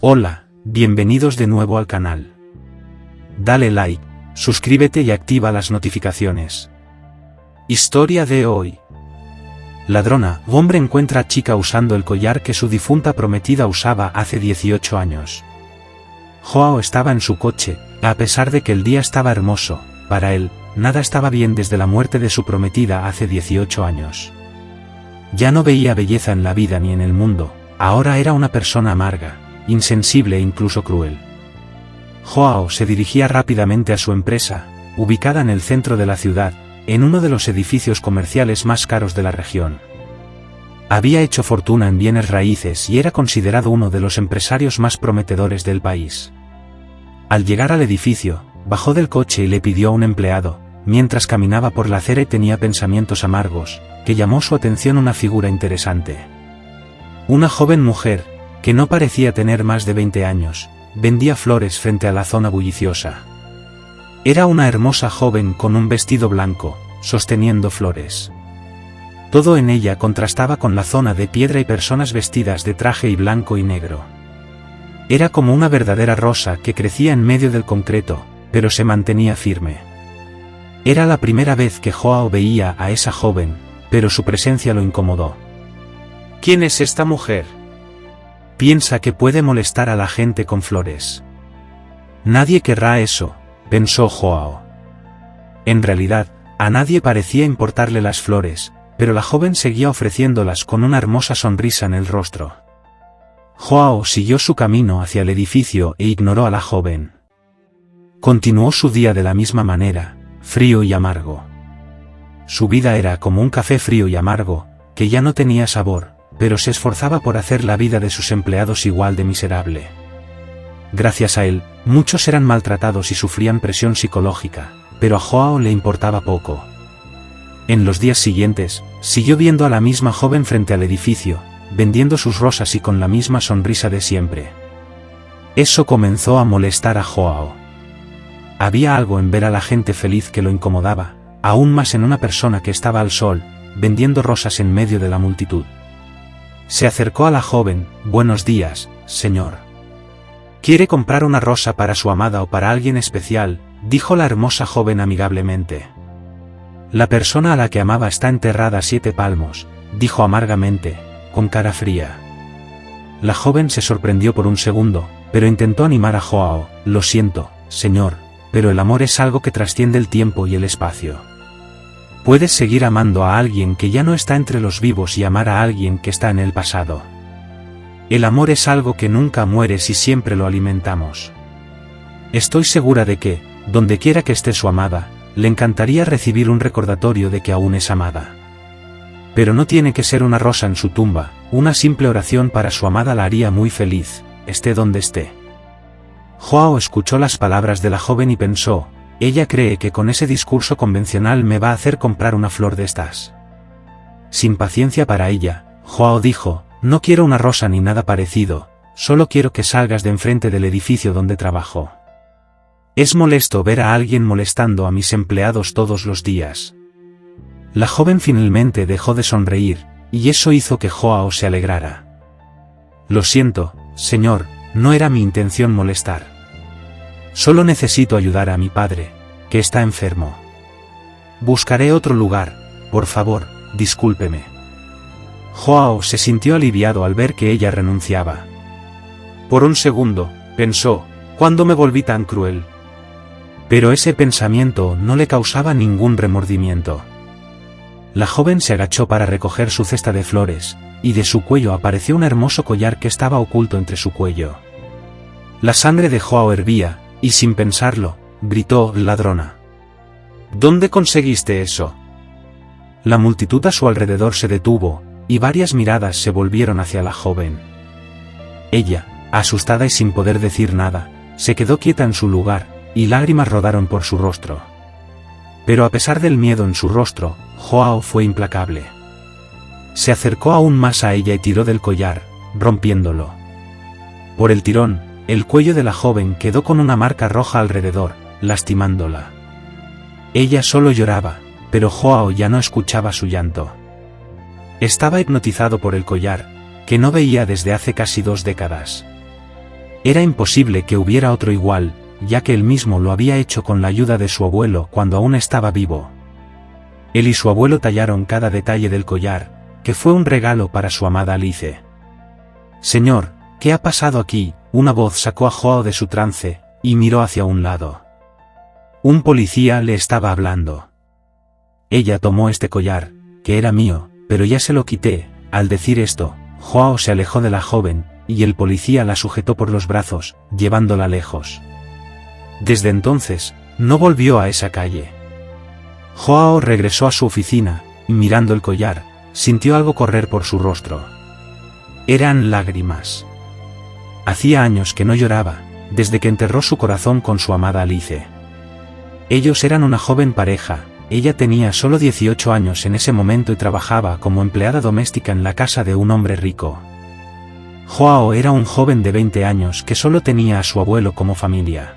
Hola, bienvenidos de nuevo al canal. Dale like, suscríbete y activa las notificaciones. Historia de hoy. Ladrona. Hombre encuentra a chica usando el collar que su difunta prometida usaba hace 18 años. Joao estaba en su coche, a pesar de que el día estaba hermoso. Para él, nada estaba bien desde la muerte de su prometida hace 18 años. Ya no veía belleza en la vida ni en el mundo, ahora era una persona amarga, insensible e incluso cruel. Joao se dirigía rápidamente a su empresa, ubicada en el centro de la ciudad, en uno de los edificios comerciales más caros de la región. Había hecho fortuna en bienes raíces y era considerado uno de los empresarios más prometedores del país. Al llegar al edificio, bajó del coche y le pidió a un empleado, mientras caminaba por la acera y tenía pensamientos amargos, que llamó su atención una figura interesante. Una joven mujer, que no parecía tener más de 20 años, vendía flores frente a la zona bulliciosa. Era una hermosa joven con un vestido blanco, sosteniendo flores. Todo en ella contrastaba con la zona de piedra y personas vestidas de traje y blanco y negro. Era como una verdadera rosa que crecía en medio del concreto, pero se mantenía firme. Era la primera vez que Joao veía a esa joven, pero su presencia lo incomodó. ¿Quién es esta mujer? Piensa que puede molestar a la gente con flores. Nadie querrá eso, pensó Joao. En realidad, a nadie parecía importarle las flores, pero la joven seguía ofreciéndolas con una hermosa sonrisa en el rostro. Joao siguió su camino hacia el edificio e ignoró a la joven. Continuó su día de la misma manera, frío y amargo. Su vida era como un café frío y amargo, que ya no tenía sabor, pero se esforzaba por hacer la vida de sus empleados igual de miserable. Gracias a él, muchos eran maltratados y sufrían presión psicológica, pero a Joao le importaba poco. En los días siguientes, siguió viendo a la misma joven frente al edificio, vendiendo sus rosas y con la misma sonrisa de siempre. Eso comenzó a molestar a Joao. Había algo en ver a la gente feliz que lo incomodaba, aún más en una persona que estaba al sol, vendiendo rosas en medio de la multitud. Se acercó a la joven. Buenos días, señor. ¿Quiere comprar una rosa para su amada o para alguien especial?, dijo la hermosa joven amigablemente. La persona a la que amaba está enterrada a 7 palmos, dijo amargamente, con cara fría. La joven se sorprendió por un segundo, pero intentó animar a Joao. Lo siento, señor, pero el amor es algo que trasciende el tiempo y el espacio. Puedes seguir amando a alguien que ya no está entre los vivos y amar a alguien que está en el pasado. El amor es algo que nunca muere si siempre lo alimentamos. Estoy segura de que, donde quiera que esté su amada, le encantaría recibir un recordatorio de que aún es amada. Pero no tiene que ser una rosa en su tumba, una simple oración para su amada la haría muy feliz, esté donde esté. Joao escuchó las palabras de la joven y pensó, ella cree que con ese discurso convencional me va a hacer comprar una flor de estas. Sin paciencia para ella, Joao dijo, no quiero una rosa ni nada parecido, solo quiero que salgas de enfrente del edificio donde trabajo. Es molesto ver a alguien molestando a mis empleados todos los días. La joven finalmente dejó de sonreír, y eso hizo que Joao se alegrara. Lo siento, señor, no era mi intención molestar. Solo necesito ayudar a mi padre, que está enfermo. Buscaré otro lugar, por favor, discúlpeme. Joao se sintió aliviado al ver que ella renunciaba. Por un segundo, pensó, ¿cuándo me volví tan cruel? Pero ese pensamiento no le causaba ningún remordimiento. La joven se agachó para recoger su cesta de flores, y de su cuello apareció un hermoso collar que estaba oculto entre su cuello. La sangre de Joao hervía, y sin pensarlo, gritó, ladrona. ¿Dónde conseguiste eso? La multitud a su alrededor se detuvo, y varias miradas se volvieron hacia la joven. Ella, asustada y sin poder decir nada, se quedó quieta en su lugar, y lágrimas rodaron por su rostro. Pero a pesar del miedo en su rostro, Joao fue implacable. Se acercó aún más a ella y tiró del collar, rompiéndolo. Por el tirón, el cuello de la joven quedó con una marca roja alrededor, lastimándola. Ella solo lloraba, pero Joao ya no escuchaba su llanto. Estaba hipnotizado por el collar, que no veía desde hace casi 2 décadas. Era imposible que hubiera otro igual, ya que él mismo lo había hecho con la ayuda de su abuelo cuando aún estaba vivo. Él y su abuelo tallaron cada detalle del collar, que fue un regalo para su amada Alice. «Señor, ¿qué ha pasado aquí?», una voz sacó a Joao de su trance, y miró hacia un lado. Un policía le estaba hablando. «Ella tomó este collar, que era mío, pero ya se lo quité». Al decir esto, Joao se alejó de la joven, y el policía la sujetó por los brazos, llevándola lejos. Desde entonces, no volvió a esa calle. Joao regresó a su oficina, y mirando el collar, sintió algo correr por su rostro. Eran lágrimas. Hacía años que no lloraba, desde que enterró su corazón con su amada Alice. Ellos eran una joven pareja. Ella tenía solo 18 años en ese momento y trabajaba como empleada doméstica en la casa de un hombre rico. Joao era un joven de 20 años que solo tenía a su abuelo como familia.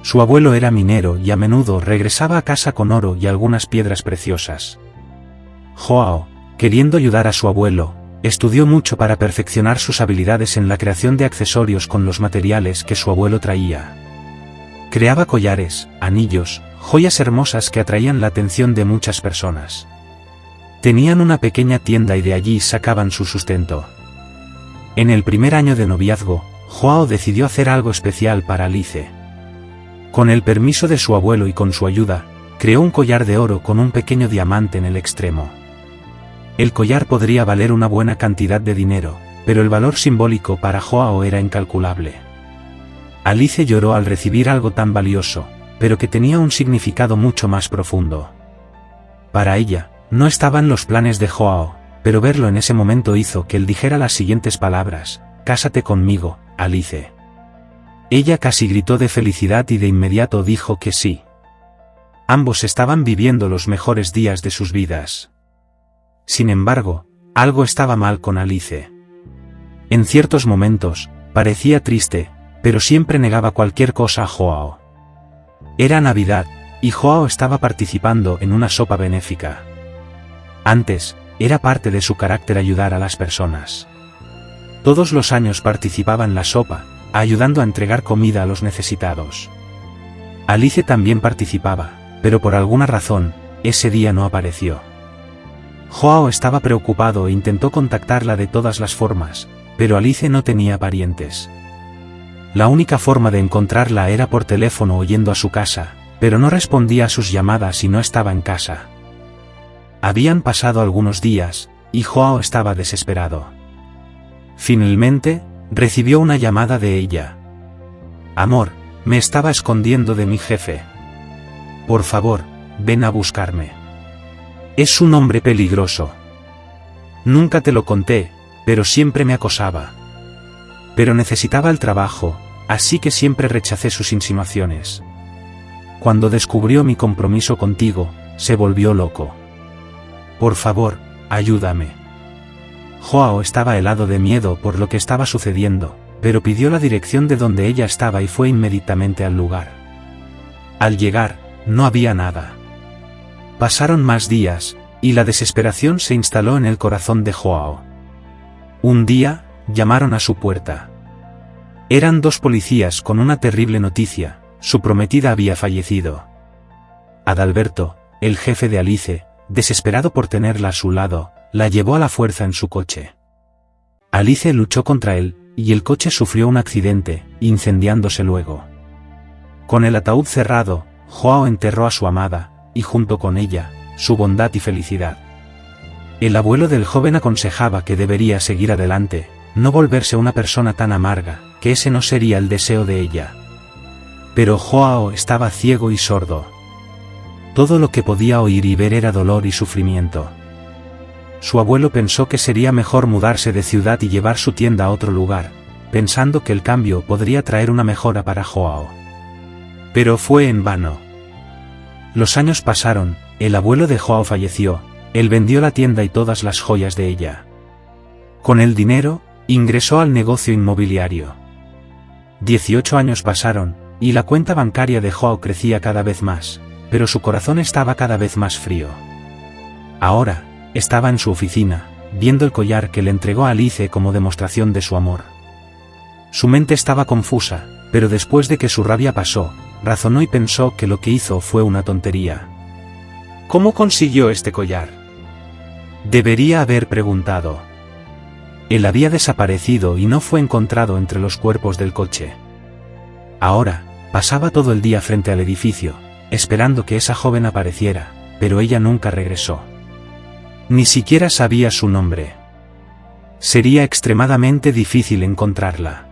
Su abuelo era minero y a menudo regresaba a casa con oro y algunas piedras preciosas. Joao, queriendo ayudar a su abuelo, estudió mucho para perfeccionar sus habilidades en la creación de accesorios con los materiales que su abuelo traía. Creaba collares, anillos, joyas hermosas que atraían la atención de muchas personas. Tenían una pequeña tienda y de allí sacaban su sustento. En el primer año de noviazgo, Joao decidió hacer algo especial para Alice. Con el permiso de su abuelo y con su ayuda, creó un collar de oro con un pequeño diamante en el extremo. El collar podría valer una buena cantidad de dinero, pero el valor simbólico para Joao era incalculable. Alice lloró al recibir algo tan valioso, pero que tenía un significado mucho más profundo. Para ella, no estaban los planes de Joao, pero verlo en ese momento hizo que él dijera las siguientes palabras: «Cásate conmigo, Alice». Ella casi gritó de felicidad y de inmediato dijo que sí. Ambos estaban viviendo los mejores días de sus vidas. Sin embargo, algo estaba mal con Alice. En ciertos momentos, parecía triste, pero siempre negaba cualquier cosa a Joao. Era Navidad, y Joao estaba participando en una sopa benéfica. Antes, era parte de su carácter ayudar a las personas. Todos los años participaba en la sopa, ayudando a entregar comida a los necesitados. Alice también participaba, pero por alguna razón, ese día no apareció. Joao estaba preocupado e intentó contactarla de todas las formas, pero Alice no tenía parientes. La única forma de encontrarla era por teléfono o yendo a su casa, pero no respondía a sus llamadas y no estaba en casa. Habían pasado algunos días, y Joao estaba desesperado. Finalmente, recibió una llamada de ella. «Amor, me estaba escondiendo de mi jefe. Por favor, ven a buscarme. Es un hombre peligroso. Nunca te lo conté, pero siempre me acosaba. Pero necesitaba el trabajo, así que siempre rechacé sus insinuaciones. Cuando descubrió mi compromiso contigo, se volvió loco. Por favor, ayúdame». Joao estaba helado de miedo por lo que estaba sucediendo, pero pidió la dirección de donde ella estaba y fue inmediatamente al lugar. Al llegar, no había nada. Pasaron más días, y la desesperación se instaló en el corazón de Joao. Un día, llamaron a su puerta. Eran dos policías con una terrible noticia: su prometida había fallecido. Adalberto, el jefe de Alice, desesperado por tenerla a su lado, la llevó a la fuerza en su coche. Alice luchó contra él, y el coche sufrió un accidente, incendiándose luego. Con el ataúd cerrado, Joao enterró a su amada, y junto con ella, su bondad y felicidad. El abuelo del joven aconsejaba que debería seguir adelante, no volverse una persona tan amarga, que ese no sería el deseo de ella. Pero Joao estaba ciego y sordo. Todo lo que podía oír y ver era dolor y sufrimiento. Su abuelo pensó que sería mejor mudarse de ciudad y llevar su tienda a otro lugar, pensando que el cambio podría traer una mejora para Joao. Pero fue en vano. Los años pasaron, el abuelo de Joao falleció, él vendió la tienda y todas las joyas de ella. Con el dinero, ingresó al negocio inmobiliario. 18 años pasaron, y la cuenta bancaria de Joao crecía cada vez más, pero su corazón estaba cada vez más frío. Ahora, estaba en su oficina, viendo el collar que le entregó a Alice como demostración de su amor. Su mente estaba confusa, pero después de que su rabia pasó, razonó y pensó que lo que hizo fue una tontería. ¿Cómo consiguió este collar? Debería haber preguntado. Él había desaparecido y no fue encontrado entre los cuerpos del coche. Ahora, pasaba todo el día frente al edificio, esperando que esa joven apareciera, pero ella nunca regresó. Ni siquiera sabía su nombre. Sería extremadamente difícil encontrarla.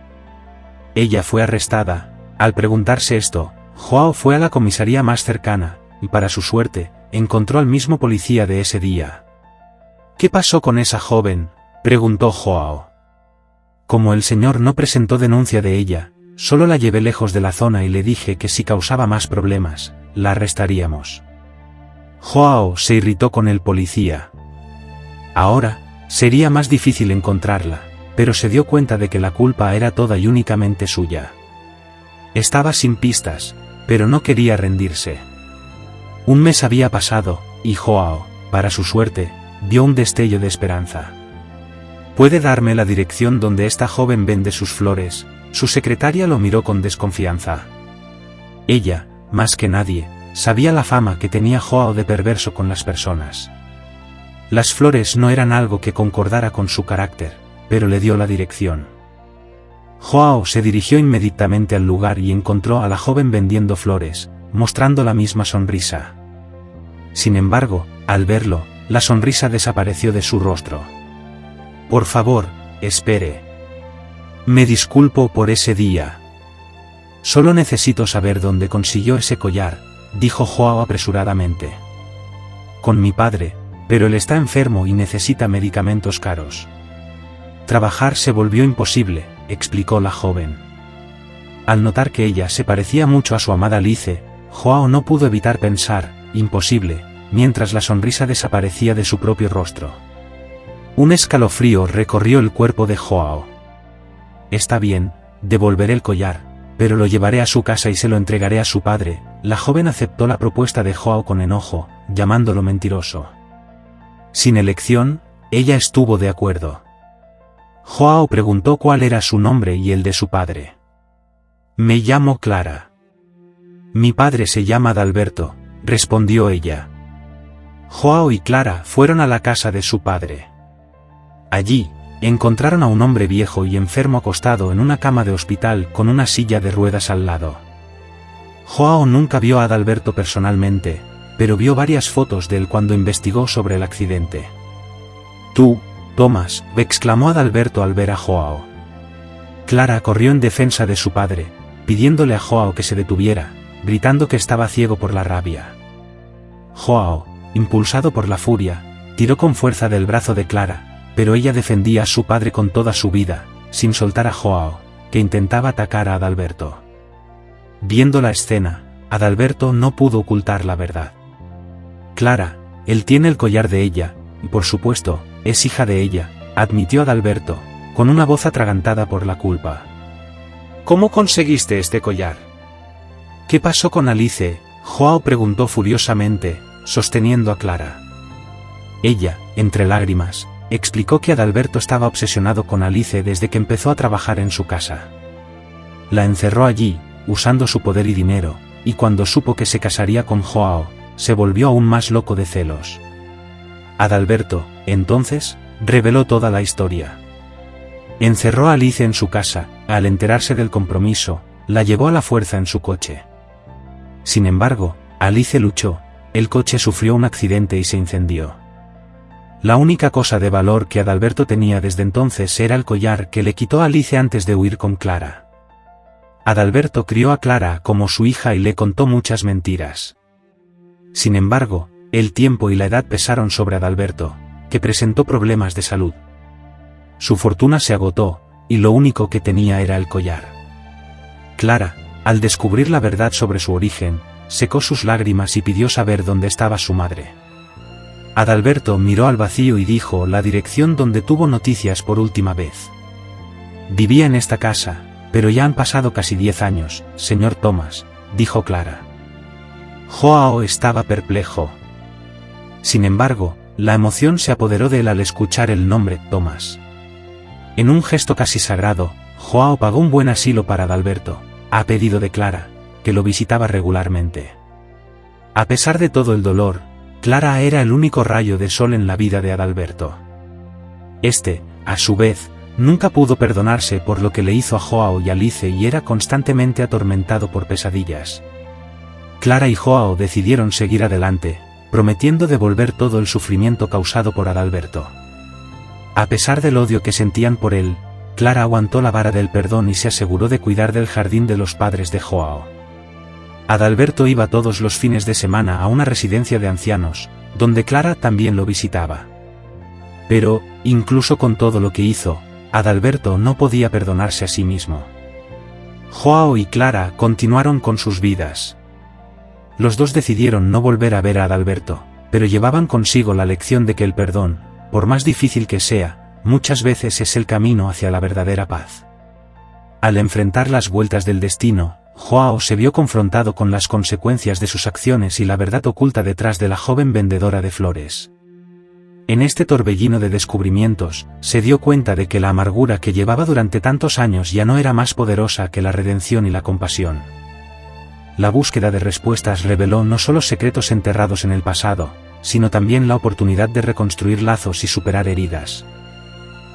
Ella fue arrestada. Al preguntarse esto, Joao fue a la comisaría más cercana, y para su suerte, encontró al mismo policía de ese día. ¿Qué pasó con esa joven?, preguntó Joao. Como el señor no presentó denuncia de ella, solo la llevé lejos de la zona y le dije que si causaba más problemas, la arrestaríamos. Joao se irritó con el policía. Ahora, sería más difícil encontrarla, pero se dio cuenta de que la culpa era toda y únicamente suya. Estaba sin pistas, pero no quería rendirse. Un mes había pasado, y Joao, para su suerte, vio un destello de esperanza. ¿Puede darme la dirección donde esta joven vende sus flores? Su secretaria lo miró con desconfianza. Ella, más que nadie, sabía la fama que tenía Joao de perverso con las personas. Las flores no eran algo que concordara con su carácter, pero le dio la dirección. Joao se dirigió inmediatamente al lugar y encontró a la joven vendiendo flores, mostrando la misma sonrisa. Sin embargo, al verlo, la sonrisa desapareció de su rostro. Por favor, espere. Me disculpo por ese día. Solo necesito saber dónde consiguió ese collar, dijo Joao apresuradamente. Con mi padre, pero él está enfermo y necesita medicamentos caros. Trabajar se volvió imposible, explicó la joven. Al notar que ella se parecía mucho a su amada Alice, Joao no pudo evitar pensar, imposible, mientras la sonrisa desaparecía de su propio rostro. Un escalofrío recorrió el cuerpo de Joao. Está bien, devolveré el collar, pero lo llevaré a su casa y se lo entregaré a su padre. La joven aceptó la propuesta de Joao con enojo, llamándolo mentiroso. Sin elección, ella estuvo de acuerdo. Joao preguntó cuál era su nombre y el de su padre. Me llamo Clara. Mi padre se llama Adalberto, respondió ella. Joao y Clara fueron a la casa de su padre. Allí, encontraron a un hombre viejo y enfermo acostado en una cama de hospital con una silla de ruedas al lado. Joao nunca vio a Adalberto personalmente, pero vio varias fotos de él cuando investigó sobre el accidente. «Tú, Tomás», exclamó Adalberto al ver a Joao. Clara corrió en defensa de su padre, pidiéndole a Joao que se detuviera, gritando que estaba ciego por la rabia. Joao, impulsado por la furia, tiró con fuerza del brazo de Clara, pero ella defendía a su padre con toda su vida, sin soltar a Joao, que intentaba atacar a Adalberto. Viendo la escena, Adalberto no pudo ocultar la verdad. Clara, él tiene el collar de ella, y por supuesto, es hija de ella, admitió Adalberto, con una voz atragantada por la culpa. ¿Cómo conseguiste este collar? ¿Qué pasó con Alice?, Joao preguntó furiosamente, sosteniendo a Clara. Ella, entre lágrimas, explicó que Adalberto estaba obsesionado con Alice desde que empezó a trabajar en su casa. La encerró allí, usando su poder y dinero, y cuando supo que se casaría con Joao, se volvió aún más loco de celos. Adalberto, entonces, reveló toda la historia. Encerró a Alice en su casa, al enterarse del compromiso, la llevó a la fuerza en su coche. Sin embargo, Alice luchó, el coche sufrió un accidente y se incendió. La única cosa de valor que Adalberto tenía desde entonces era el collar que le quitó a Alice antes de huir con Clara. Adalberto crió a Clara como su hija y le contó muchas mentiras. Sin embargo, el tiempo y la edad pesaron sobre Adalberto, que presentó problemas de salud. Su fortuna se agotó, y lo único que tenía era el collar. Clara, al descubrir la verdad sobre su origen, secó sus lágrimas y pidió saber dónde estaba su madre. Adalberto miró al vacío y dijo la dirección donde tuvo noticias por última vez. Vivía en esta casa, pero ya han pasado casi 10 años, señor Tomás, dijo Clara. Joao estaba perplejo. Sin embargo, la emoción se apoderó de él al escuchar el nombre Tomás. En un gesto casi sagrado, Joao pagó un buen asilo para Adalberto, a pedido de Clara, que lo visitaba regularmente. A pesar de todo el dolor, Clara era el único rayo de sol en la vida de Adalberto. Este, a su vez, nunca pudo perdonarse por lo que le hizo a Joao y Alice y era constantemente atormentado por pesadillas. Clara y Joao decidieron seguir adelante, prometiendo devolver todo el sufrimiento causado por Adalberto. A pesar del odio que sentían por él, Clara aguantó la vara del perdón y se aseguró de cuidar del jardín de los padres de Joao. Adalberto iba todos los fines de semana a una residencia de ancianos, donde Clara también lo visitaba. Pero, incluso con todo lo que hizo, Adalberto no podía perdonarse a sí mismo. Joao y Clara continuaron con sus vidas. Los dos decidieron no volver a ver a Adalberto, pero llevaban consigo la lección de que el perdón, por más difícil que sea, muchas veces es el camino hacia la verdadera paz. Al enfrentar las vueltas del destino, Joao se vio confrontado con las consecuencias de sus acciones y la verdad oculta detrás de la joven vendedora de flores. En este torbellino de descubrimientos, se dio cuenta de que la amargura que llevaba durante tantos años ya no era más poderosa que la redención y la compasión. La búsqueda de respuestas reveló no solo secretos enterrados en el pasado, sino también la oportunidad de reconstruir lazos y superar heridas.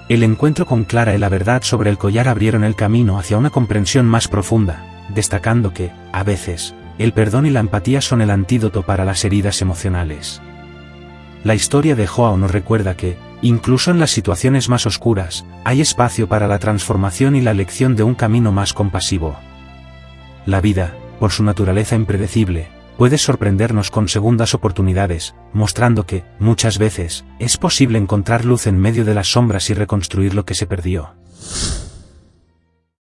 El encuentro con Clara y la verdad sobre el collar abrieron el camino hacia una comprensión más profunda, destacando que, a veces, el perdón y la empatía son el antídoto para las heridas emocionales. La historia de Joao nos recuerda que, incluso en las situaciones más oscuras, hay espacio para la transformación y la elección de un camino más compasivo. La vida, por su naturaleza impredecible, puede sorprendernos con segundas oportunidades, mostrando que, muchas veces, es posible encontrar luz en medio de las sombras y reconstruir lo que se perdió.